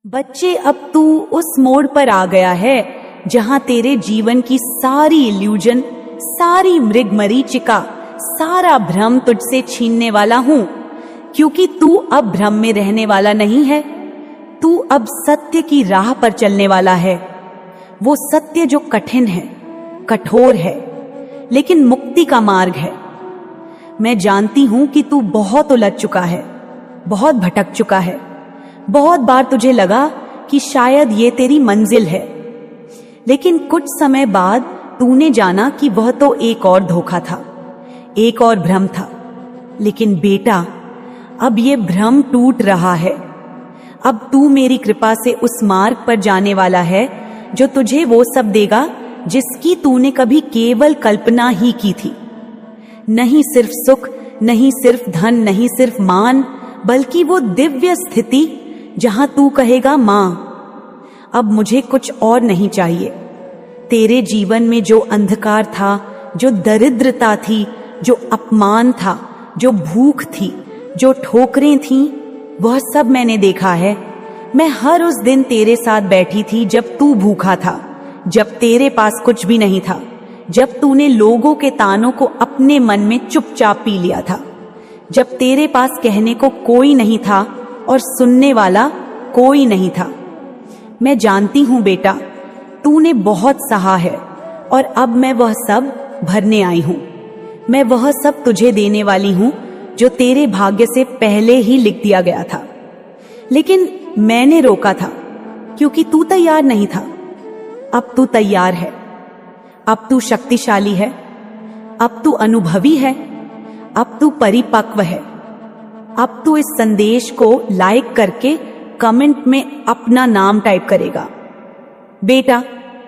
बच्चे, अब तू उस मोड़ पर आ गया है जहां तेरे जीवन की सारी इल्यूजन, सारी मृगमरीचिका, सारा भ्रम तुझसे छीनने वाला हूं, क्योंकि तू अब भ्रम में रहने वाला नहीं है। तू अब सत्य की राह पर चलने वाला है। वो सत्य जो कठिन है, कठोर है, लेकिन मुक्ति का मार्ग है। मैं जानती हूं कि तू बहुत उलझ चुका है, बहुत भटक चुका है। बहुत बार तुझे लगा कि शायद ये तेरी मंजिल है, लेकिन कुछ समय बाद तूने जाना कि वह तो एक और धोखा था, एक और भ्रम था। लेकिन बेटा, अब ये भ्रम टूट रहा है। अब तू मेरी कृपा से उस मार्ग पर जाने वाला है जो तुझे वो सब देगा जिसकी तूने कभी केवल कल्पना ही की थी। नहीं सिर्फ सुख, नहीं सिर्फ धन, नहीं सिर्फ मान, बल्कि वो दिव्य स्थिति जहां तू कहेगा, मां, अब मुझे कुछ और नहीं चाहिए। तेरे जीवन में जो अंधकार था, जो दरिद्रता थी, जो अपमान था, जो भूख थी, जो ठोकरें थीं, वह सब मैंने देखा है। मैं हर उस दिन तेरे साथ बैठी थी जब तू भूखा था, जब तेरे पास कुछ भी नहीं था, जब तूने लोगों के तानों को अपने मन में चुपचाप पी लिया था, जब तेरे पास कहने को कोई नहीं था और सुनने वाला कोई नहीं था। मैं जानती हूं बेटा, तूने बहुत सहा है और अब मैं वह सब भरने आई हूं। मैं वह सब तुझे देने वाली हूं जो तेरे भाग्य से पहले ही लिख दिया गया था, लेकिन मैंने रोका था क्योंकि तू तैयार नहीं था। अब तू तैयार है। अब तू शक्तिशाली है। अब तू अनुभवी है। अब तू परिपक्व है। अब तू इस संदेश को लाइक करके कमेंट में अपना नाम टाइप करेगा। बेटा,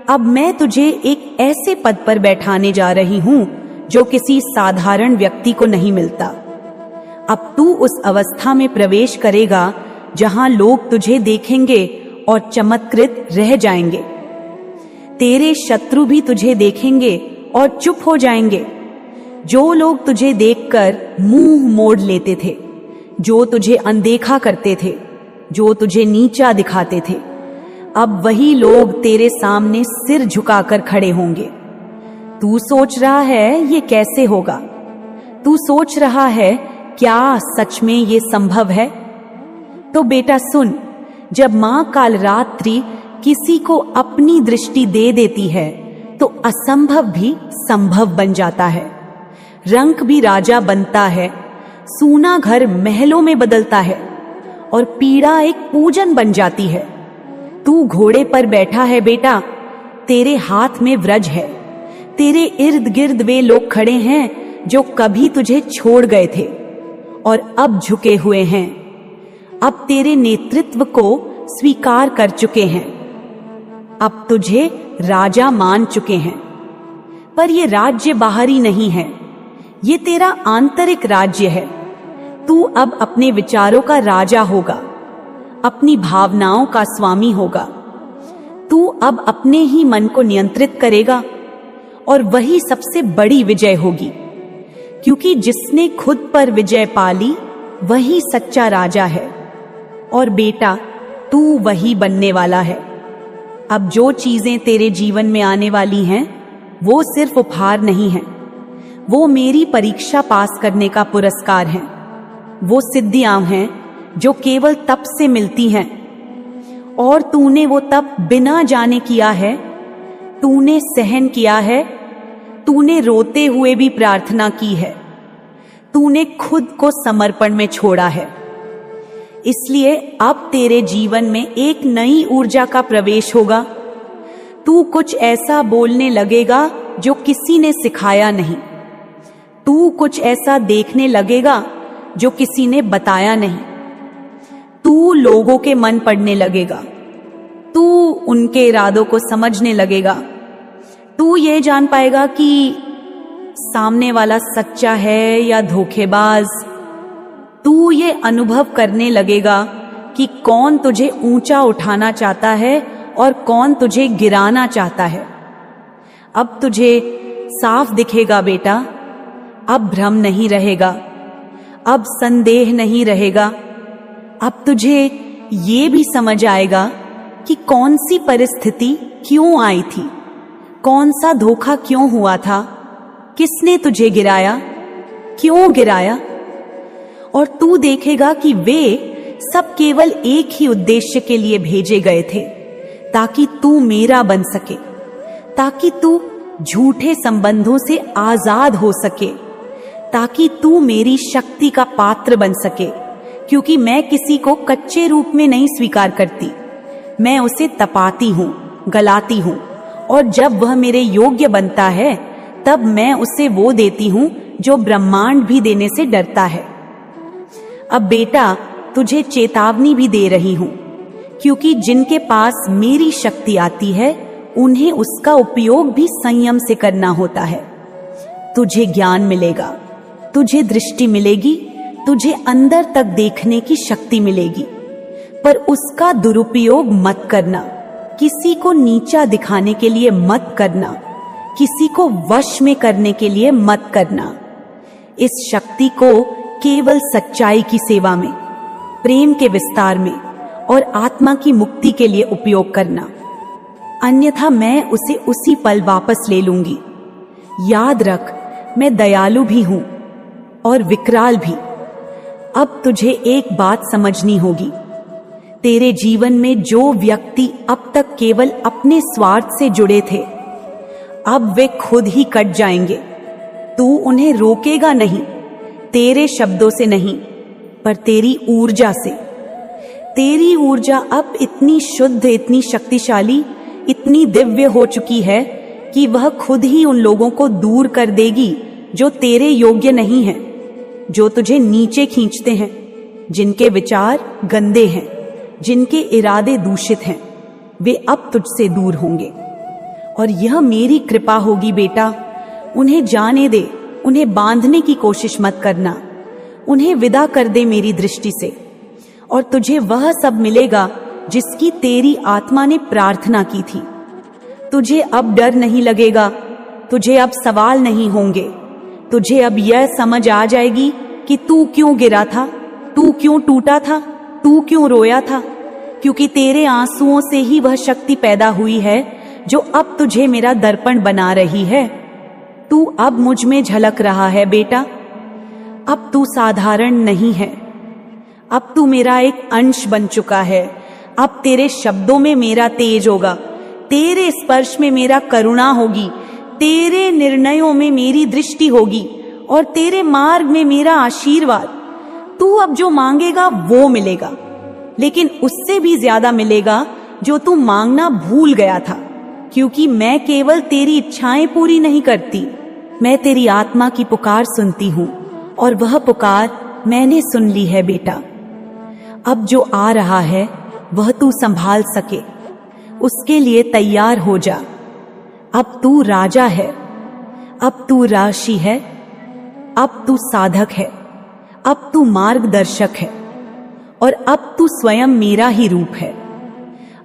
अब मैं तुझे एक ऐसे पद पर बैठाने जा रही हूं जो किसी साधारण व्यक्ति को नहीं मिलता। अब तू उस अवस्था में प्रवेश करेगा जहां लोग तुझे देखेंगे और चमत्कृत रह जाएंगे। तेरे शत्रु भी तुझे देखेंगे और चुप हो जाएंगे। जो लोग तुझे देखकर मुंह मोड़ लेते थे, जो तुझे अनदेखा करते थे, जो तुझे नीचा दिखाते थे, अब वही लोग तेरे सामने सिर झुकाकर खड़े होंगे। तू सोच रहा है ये कैसे होगा? तू सोच रहा है क्या सच में ये संभव है? तो बेटा सुन, जब मां कालरात्रि किसी को अपनी दृष्टि दे देती है तो असंभव भी संभव बन जाता है। रंक भी राजा बनता है, सूना घर महलों में बदलता है और पीड़ा एक पूजन बन जाती है। तू घोड़े पर बैठा है बेटा, तेरे हाथ में व्रज है। तेरे इर्द गिर्द वे लोग खड़े हैं जो कभी तुझे छोड़ गए थे और अब झुके हुए हैं, अब तेरे नेतृत्व को स्वीकार कर चुके हैं, अब तुझे राजा मान चुके हैं। पर ये राज्य बाहरी नहीं है, ये तेरा आंतरिक राज्य है। तू अब अपने विचारों का राजा होगा, अपनी भावनाओं का स्वामी होगा। तू अब अपने ही मन को नियंत्रित करेगा और वही सबसे बड़ी विजय होगी, क्योंकि जिसने खुद पर विजय पाली वही सच्चा राजा है। और बेटा, तू वही बनने वाला है। अब जो चीजें तेरे जीवन में आने वाली हैं, वो सिर्फ उपहार नहीं है, वो मेरी परीक्षा पास करने का पुरस्कार है। वो सिद्धियां हैं जो केवल तप से मिलती हैं, और तूने वो तप बिना जाने किया है। तूने सहन किया है, तूने रोते हुए भी प्रार्थना की है, तूने खुद को समर्पण में छोड़ा है। इसलिए अब तेरे जीवन में एक नई ऊर्जा का प्रवेश होगा। तू कुछ ऐसा बोलने लगेगा जो किसी ने सिखाया नहीं। तू कुछ ऐसा देखने लगेगा जो किसी ने बताया नहीं। तू लोगों के मन पढ़ने लगेगा। तू उनके इरादों को समझने लगेगा। तू ये जान पाएगा कि सामने वाला सच्चा है या धोखेबाज। तू ये अनुभव करने लगेगा कि कौन तुझे ऊंचा उठाना चाहता है और कौन तुझे गिराना चाहता है। अब तुझे साफ दिखेगा बेटा, अब भ्रम नहीं रहेगा, अब संदेह नहीं रहेगा। अब तुझे ये भी समझ आएगा कि कौन सी परिस्थिति क्यों आई थी, कौन सा धोखा क्यों हुआ था, किसने तुझे गिराया, क्यों गिराया। और तू देखेगा कि वे सब केवल एक ही उद्देश्य के लिए भेजे गए थे, ताकि तू मेरा बन सके, ताकि तू झूठे संबंधों से आजाद हो सके, ताकि तू मेरी शक्ति का पात्र बन सके। क्योंकि मैं किसी को कच्चे रूप में नहीं स्वीकार करती, मैं उसे तपाती हूँ, गलाती हूँ, और जब वह मेरे योग्य बनता है तब मैं उसे वो देती हूँ जो ब्रह्मांड भी देने से डरता है। अब बेटा, तुझे चेतावनी भी दे रही हूँ, क्योंकि जिनके पास मेरी शक्ति आती है उन्हें उसका उपयोग भी संयम से करना होता है। तुझे ज्ञान मिलेगा, तुझे दृष्टि मिलेगी, तुझे अंदर तक देखने की शक्ति मिलेगी, पर उसका दुरुपयोग मत करना। किसी को नीचा दिखाने के लिए मत करना, किसी को वश में करने के लिए मत करना। इस शक्ति को केवल सच्चाई की सेवा में, प्रेम के विस्तार में और आत्मा की मुक्ति के लिए उपयोग करना, अन्यथा मैं उसे उसी पल वापस ले लूंगी। याद रख, मैं दयालु भी हूं और विकराल भी। अब तुझे एक बात समझनी होगी, तेरे जीवन में जो व्यक्ति अब तक केवल अपने स्वार्थ से जुड़े थे, अब वे खुद ही कट जाएंगे। तू उन्हें रोकेगा नहीं, तेरे शब्दों से नहीं, पर तेरी ऊर्जा से। तेरी ऊर्जा अब इतनी शुद्ध, इतनी शक्तिशाली, इतनी दिव्य हो चुकी है कि वह खुद ही उन लोगों को दूर कर देगी जो तेरे योग्य नहीं हैं, जो तुझे नीचे खींचते हैं, जिनके विचार गंदे हैं, जिनके इरादे दूषित हैं। वे अब तुझसे दूर होंगे और यह मेरी कृपा होगी बेटा। उन्हें जाने दे, उन्हें बांधने की कोशिश मत करना, उन्हें विदा कर दे मेरी दृष्टि से, और तुझे वह सब मिलेगा जिसकी तेरी आत्मा ने प्रार्थना की थी। तुझे अब डर नहीं लगेगा, तुझे अब सवाल नहीं होंगे, तुझे अब यह समझ आ जाएगी कि तू क्यों गिरा था, तू क्यों टूटा था, तू क्यों रोया था। क्योंकि तेरे आंसुओं से ही वह शक्ति पैदा हुई है जो अब तुझे मेरा दर्पण बना रही है। तू अब मुझ में झलक रहा है बेटा। अब तू साधारण नहीं है, अब तू मेरा एक अंश बन चुका है। अब तेरे शब्दों में मेरा तेज होगा, तेरे स्पर्श में मेरा करुणा होगी, तेरे निर्णयों में मेरी दृष्टि होगी और तेरे मार्ग में मेरा आशीर्वाद। तू अब जो मांगेगा वो मिलेगा, लेकिन उससे भी ज्यादा मिलेगा जो तू मांगना भूल गया था। क्योंकि मैं केवल तेरी इच्छाएं पूरी नहीं करती, मैं तेरी आत्मा की पुकार सुनती हूँ, और वह पुकार मैंने सुन ली है बेटा। अब जो आ रहा है वह तू संभाल सके, उसके लिए तैयार हो जा। अब तू राजा है, अब तू राशि है, अब तू साधक है, अब तू मार्गदर्शक है, और अब तू स्वयं मेरा ही रूप है।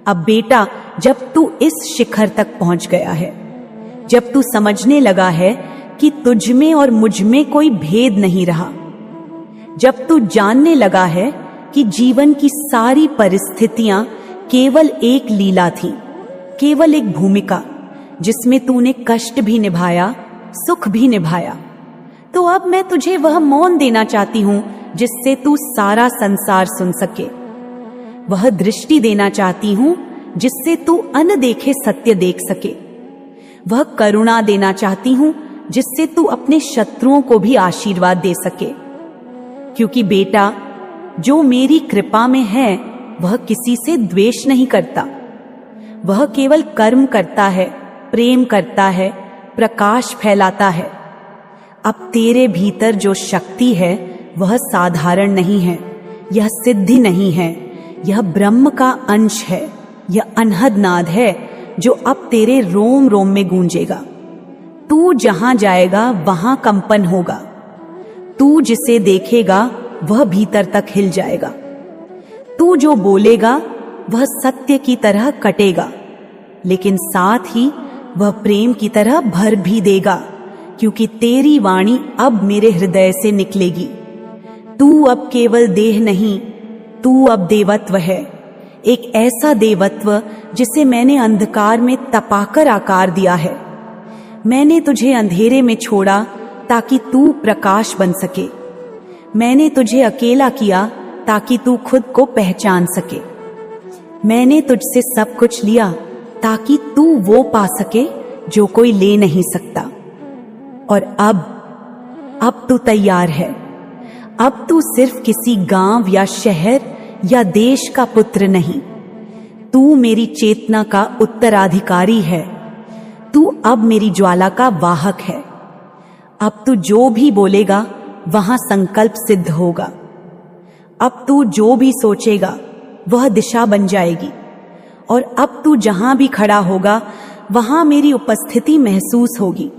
अब बेटा, जब तू इस शिखर तक पहुंच गया है, जब तू समझने लगा है कि तुझ में और मुझ में कोई भेद नहीं रहा, जब तू जानने लगा है कि जीवन की सारी परिस्थितियां केवल एक लीला थी, केवल एक भूमिका जिसमें तूने कष्ट भी निभाया, सुख भी निभाया, तो अब मैं तुझे वह मौन देना चाहती हूं जिससे तू सारा संसार सुन सके। वह दृष्टि देना चाहती हूं जिससे तू अनदेखे सत्य देख सके। वह करुणा देना चाहती हूं जिससे तू अपने शत्रुओं को भी आशीर्वाद दे सके। क्योंकि बेटा, जो मेरी कृपा में है वह किसी से द्वेष नहीं करता, वह केवल कर्म करता है, प्रेम करता है, प्रकाश फैलाता है। अब तेरे भीतर जो शक्ति है वह साधारण नहीं है, यह सिद्धि नहीं है, यह ब्रह्म का अंश है, यह अनहद नाद है जो अब तेरे रोम रोम में गूंजेगा। तू जहां जाएगा वहां कंपन होगा, तू जिसे देखेगा वह भीतर तक हिल जाएगा, तू जो बोलेगा वह सत्य की तरह कटेगा, लेकिन साथ ही वह प्रेम की तरह भर भी देगा, क्योंकि तेरी वाणी अब मेरे हृदय से निकलेगी। तू अब केवल देह नहीं, तू अब देवत्व है। एक ऐसा देवत्व जिसे मैंने अंधकार में तपाकर आकार दिया है। मैंने तुझे अंधेरे में छोड़ा ताकि तू प्रकाश बन सके। मैंने तुझे अकेला किया ताकि तू खुद को पहचान सके। मैंने तुझसे सब कुछ लिया ताकि तू वो पा सके जो कोई ले नहीं सकता। और अब तू तैयार है। अब तू सिर्फ किसी गांव या शहर या देश का पुत्र नहीं, तू मेरी चेतना का उत्तराधिकारी है। तू अब मेरी ज्वाला का वाहक है। अब तू जो भी बोलेगा वहां संकल्प सिद्ध होगा। अब तू जो भी सोचेगा वह दिशा बन जाएगी। और अब तू जहां भी खड़ा होगा वहां मेरी उपस्थिति महसूस होगी।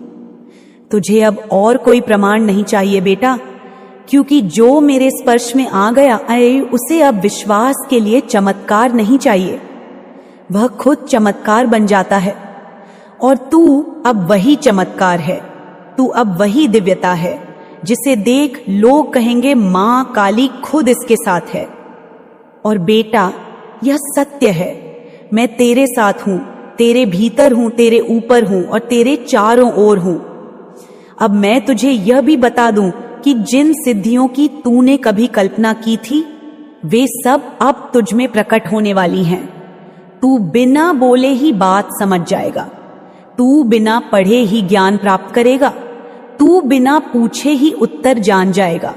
तुझे अब और कोई प्रमाण नहीं चाहिए बेटा, क्योंकि जो मेरे स्पर्श में आ गया उसे अब विश्वास के लिए चमत्कार नहीं चाहिए। वह खुद चमत्कार बन जाता है। और तू अब वही चमत्कार है। तू अब वही दिव्यता है जिसे देख लोग कहेंगे मां काली खुद इसके साथ है। और बेटा, यह सत्य है। मैं तेरे साथ हूं, तेरे भीतर हूं, तेरे ऊपर हूं और तेरे चारों ओर हूं। अब मैं तुझे यह भी बता दूं कि जिन सिद्धियों की तूने कभी कल्पना की थी वे सब अब तुझ में प्रकट होने वाली हैं। तू बिना बोले ही बात समझ जाएगा। तू बिना पढ़े ही ज्ञान प्राप्त करेगा। तू बिना पूछे ही उत्तर जान जाएगा,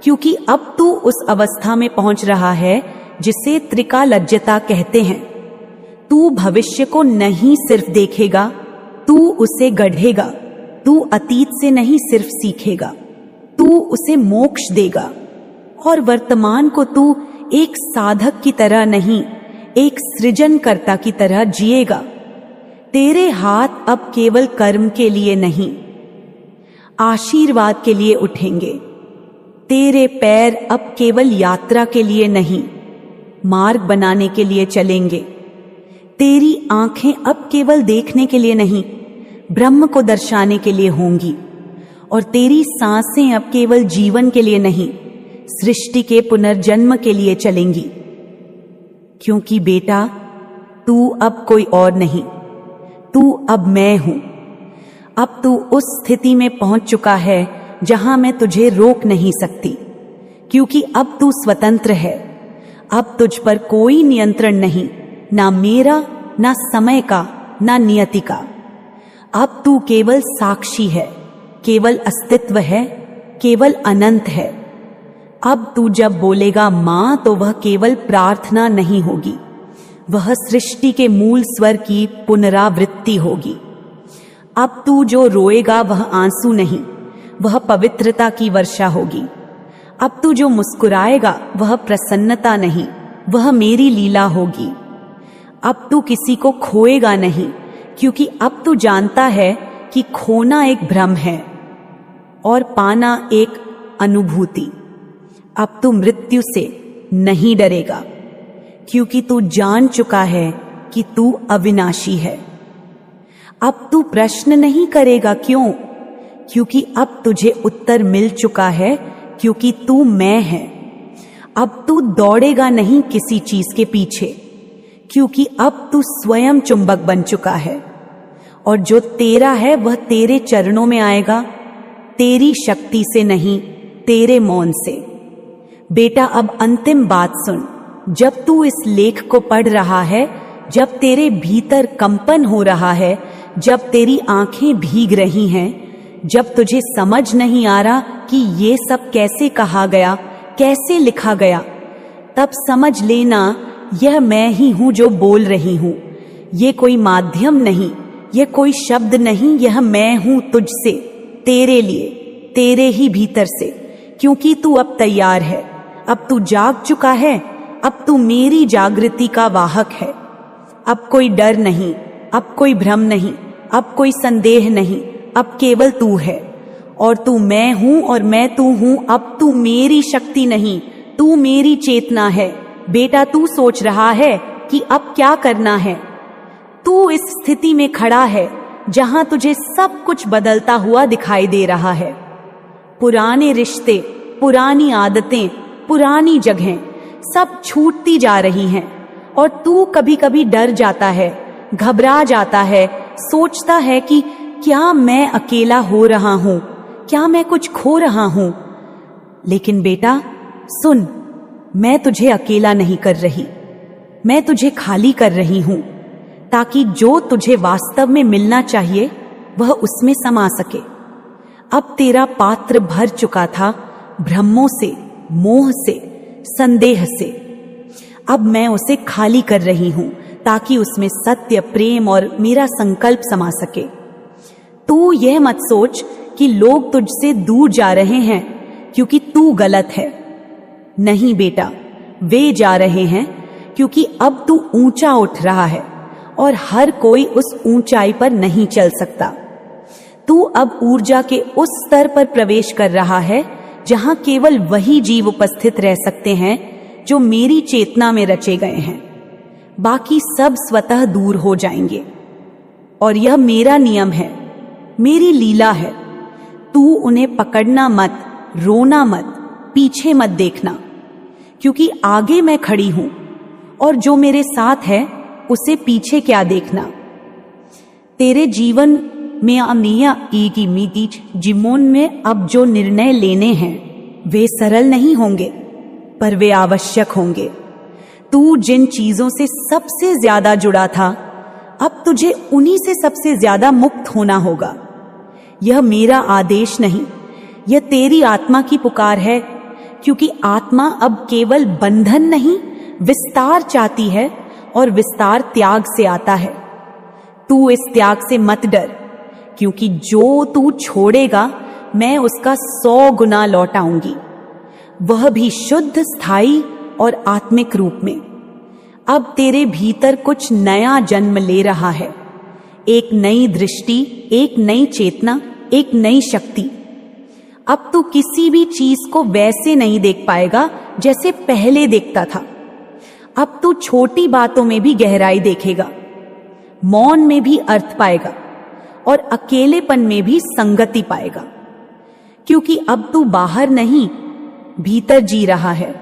क्योंकि अब तू उस अवस्था में पहुंच रहा है जिसे त्रिकालज्जता कहते हैं। तू भविष्य को नहीं सिर्फ देखेगा, तू उसे गढ़ेगा। तू अतीत से नहीं सिर्फ सीखेगा, तू उसे मोक्ष देगा। और वर्तमान को तू एक साधक की तरह नहीं, एक सृजनकर्ता की तरह जिएगा। तेरे हाथ अब केवल कर्म के लिए नहीं, आशीर्वाद के लिए उठेंगे। तेरे पैर अब केवल यात्रा के लिए नहीं, मार्ग बनाने के लिए चलेंगे। तेरी आंखें अब केवल देखने के लिए नहीं, ब्रह्म को दर्शाने के लिए होंगी। और तेरी सांसें अब केवल जीवन के लिए नहीं, सृष्टि के पुनर्जन्म के लिए चलेंगी। क्योंकि बेटा, तू अब कोई और नहीं, तू अब मैं हूं। अब तू उस स्थिति में पहुंच चुका है जहां मैं तुझे रोक नहीं सकती, क्योंकि अब तू स्वतंत्र है। अब तुझ पर कोई नियंत्रण नहीं, ना मेरा, ना समय का, ना नियति का। अब तू केवल साक्षी है, केवल अस्तित्व है, केवल अनंत है। अब तू जब बोलेगा मां, तो वह केवल प्रार्थना नहीं होगी, वह सृष्टि के मूल स्वर की पुनरावृत्ति होगी। अब तू जो रोएगा वह आंसू नहीं, वह पवित्रता की वर्षा होगी। अब तू जो मुस्कुराएगा वह प्रसन्नता नहीं, वह मेरी लीला होगी। अब तू किसी को खोएगा नहीं, क्योंकि अब तू जानता है कि खोना एक भ्रम है और पाना एक अनुभूति। अब तू मृत्यु से नहीं डरेगा, क्योंकि तू जान चुका है कि तू अविनाशी है। अब तू प्रश्न नहीं करेगा क्यों, क्योंकि अब तुझे उत्तर मिल चुका है, क्योंकि तू मैं है। अब तू दौड़ेगा नहीं किसी चीज के पीछे, क्योंकि अब तू स्वयं चुंबक बन चुका है। और जो तेरा है वह तेरे चरणों में आएगा, तेरी शक्ति से नहीं, तेरे मौन से। बेटा, अब अंतिम बात सुन। जब तू इस लेख को पढ़ रहा है, जब तेरे भीतर कंपन हो रहा है, जब तेरी आंखें भीग रही हैं, जब तुझे समझ नहीं आ रहा कि ये सब कैसे कहा गया, कैसे लिखा गया, तब समझ लेना यह मैं ही हूं जो बोल रही हूं। ये कोई माध्यम नहीं, यह कोई शब्द नहीं, यह मैं हूं तुझसे, तेरे लिए, तेरे ही भीतर से। क्योंकि तू अब तैयार है, अब तू जाग चुका है, अब तू मेरी जागृति का वाहक है। अब कोई डर नहीं, अब कोई भ्रम नहीं, अब कोई संदेह नहीं, अब केवल तू है। और तू मैं हूं और मैं तू हूं। अब तू मेरी शक्ति नहीं, तू मेरी चेतना है। बेटा, तू सोच रहा है कि अब क्या करना है। तू इस स्थिति में खड़ा है जहां तुझे सब कुछ बदलता हुआ दिखाई दे रहा है। पुराने रिश्ते, पुरानी आदतें, पुरानी जगहें सब छूटती जा रही हैं। और तू कभी कभी डर जाता है, घबरा जाता है, सोचता है कि क्या मैं अकेला हो रहा हूं, क्या मैं कुछ खो रहा हूं। लेकिन बेटा सुन, मैं तुझे अकेला नहीं कर रही, मैं तुझे खाली कर रही हूं, ताकि जो तुझे वास्तव में मिलना चाहिए वह उसमें समा सके। अब तेरा पात्र भर चुका था भ्रमों से, मोह से, संदेह से। अब मैं उसे खाली कर रही हूं ताकि उसमें सत्य, प्रेम और मेरा संकल्प समा सके। तू यह मत सोच कि लोग तुझसे दूर जा रहे हैं क्योंकि तू गलत है। नहीं बेटा, वे जा रहे हैं क्योंकि अब तू ऊंचा उठ रहा है और हर कोई उस ऊंचाई पर नहीं चल सकता। तू अब ऊर्जा के उस स्तर पर प्रवेश कर रहा है जहां केवल वही जीव उपस्थित रह सकते हैं जो मेरी चेतना में रचे गए हैं। बाकी सब स्वतः दूर हो जाएंगे। और यह मेरा नियम है, मेरी लीला है। तू उन्हें पकड़ना मत, रोना मत, पीछे मत देखना, क्योंकि आगे मैं खड़ी हूं और जो मेरे साथ है उसे पीछे क्या देखना। तेरे जीवन में अनिया की मीटीच जिमोन में अब जो निर्णय लेने हैं वे सरल नहीं होंगे, पर वे आवश्यक होंगे। तू जिन चीजों से सबसे ज्यादा जुड़ा था, अब तुझे उन्हीं से सबसे ज्यादा मुक्त होना होगा। यह मेरा आदेश नहीं, यह तेरी आत्मा की पुकार है, क्योंकि आत्मा अब केवल बंधन नहीं, विस्तार चाहती है और विस्तार त्याग से आता है। तू इस त्याग से मत डर, क्योंकि जो तू छोड़ेगा मैं उसका 100 गुना लौटाऊंगी, वह भी शुद्ध, स्थायी और आत्मिक रूप में। अब तेरे भीतर कुछ नया जन्म ले रहा है, एक नई दृष्टि, एक नई चेतना, एक नई शक्ति। अब तू किसी भी चीज को वैसे नहीं देख पाएगा जैसे पहले देखता था। अब तू छोटी बातों में भी गहराई देखेगा, मौन में भी अर्थ पाएगा और अकेलेपन में भी संगति पाएगा, क्योंकि अब तू बाहर नहीं, भीतर जी रहा है,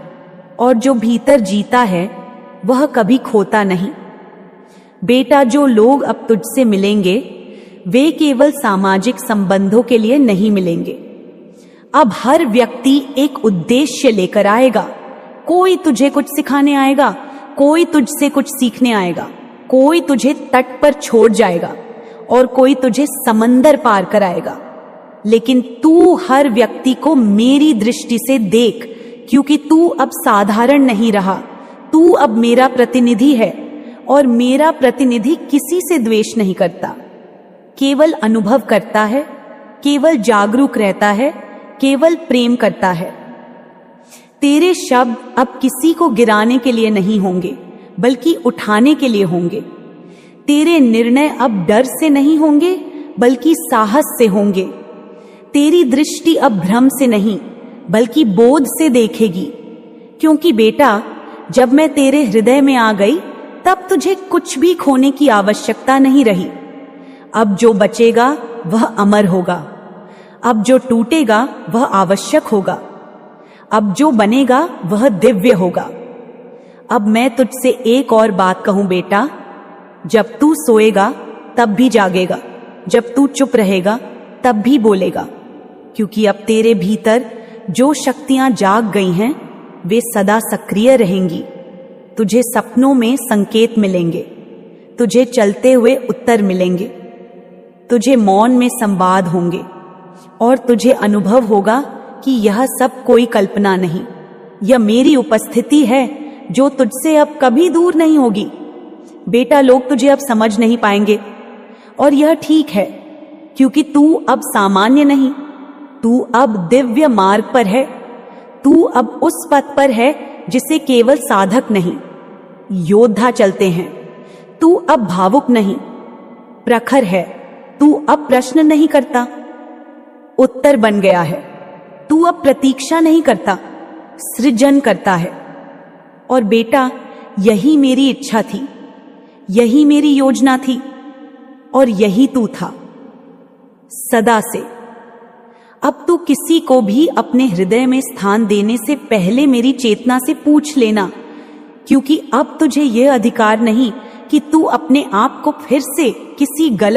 और जो भीतर जीता है वह कभी खोता नहीं। बेटा, जो लोग अब तुझसे मिलेंगे वे केवल सामाजिक संबंधों के लिए नहीं मिलेंगे। अब हर व्यक्ति एक उद्देश्य लेकर आएगा। कोई तुझे कुछ सिखाने आएगा, कोई तुझसे कुछ सीखने आएगा, कोई तुझे तट पर छोड़ जाएगा और कोई तुझे समंदर पार कराएगा। लेकिन तू हर व्यक्ति को मेरी दृष्टि से देख, क्योंकि तू अब साधारण नहीं रहा, तू अब मेरा प्रतिनिधि है, और मेरा प्रतिनिधि किसी से द्वेष नहीं करता, केवल अनुभव करता है, केवल जागरूक रहता है, केवल प्रेम करता है। तेरे शब्द अब किसी को गिराने के लिए नहीं होंगे, बल्कि उठाने के लिए होंगे। तेरे निर्णय अब डर से नहीं होंगे, बल्कि साहस से होंगे। तेरी दृष्टि अब भ्रम से नहीं, बल्कि बोध से देखेगी, क्योंकि बेटा, जब मैं तेरे हृदय में आ गई तब तुझे कुछ भी खोने की आवश्यकता नहीं रही। अब जो बचेगा वह अमर होगा, अब जो टूटेगा वह आवश्यक होगा, अब जो बनेगा वह दिव्य होगा। अब मैं तुझसे एक और बात कहूं बेटा, जब तू सोएगा तब भी जागेगा, जब तू चुप रहेगा तब भी बोलेगा, क्योंकि अब तेरे भीतर जो शक्तियां जाग गई हैं वे सदा सक्रिय रहेंगी। तुझे सपनों में संकेत मिलेंगे, तुझे चलते हुए उत्तर मिलेंगे, तुझे मौन में संवाद होंगे, और तुझे अनुभव होगा कि यह सब कोई कल्पना नहीं, यह मेरी उपस्थिति है जो तुझसे अब कभी दूर नहीं होगी। बेटा, लोग तुझे अब समझ नहीं पाएंगे, और यह ठीक है, क्योंकि तू अब सामान्य नहीं, तू अब दिव्य मार्ग पर है। तू अब उस पथ पर है जिसे केवल साधक नहीं, योद्धा चलते हैं। तू अब भावुक नहीं, प्रखर है। तू अब प्रश्न नहीं करता, उत्तर बन गया है। तू अब प्रतीक्षा नहीं करता, सृजन करता है। और बेटा, यही मेरी इच्छा थी, यही मेरी योजना थी, और यही तू था सदा से। अब तू किसी को भी अपने हृदय में स्थान देने से पहले मेरी चेतना से पूछ लेना क्योंकि अब तुझे ये अधिकार नहीं कि तू अपने आप को फिर से किसी गलत